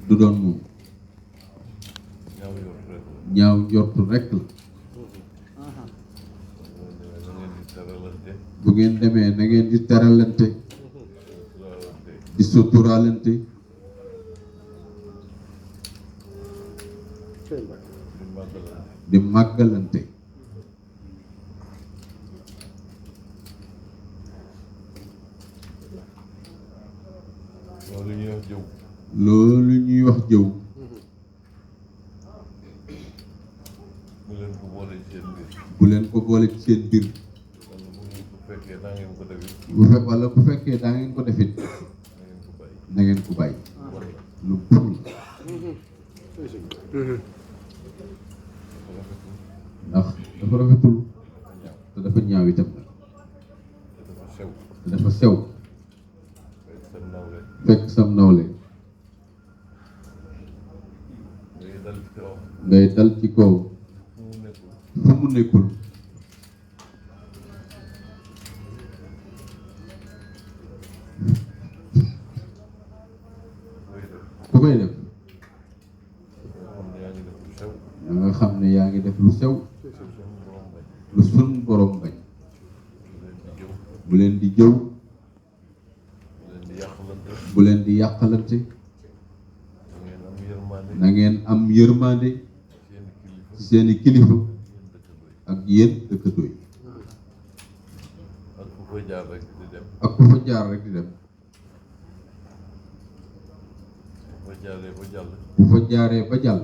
du doon moom ñaaw njortu rekk la bu ngeen demee na ngeen di teralante di suturaalante di màggalante loolu ñuy wax jëw bu leen ko boole ci seen mbir wala bu fekkee daa ngeen ko defit na ngeen ko bàyyi lu bon la ndax dafa rafetul te dafa ñaaw itam nag te dafa sew fekk sam nawle ngay dal ci kaw fu mu nekkul ku koy def da nga xam ne yaa ngi def lu sew lu sun borom bañ bu leen di jëw bu leen di yàqalante na ngeen am yërmande ci seeni kilifa ak yéen dëkkandoo yi ak ku fa jaar rek di dem bu fa jaaree ba jàll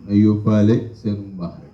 na yóbbaale seenu mbaax rek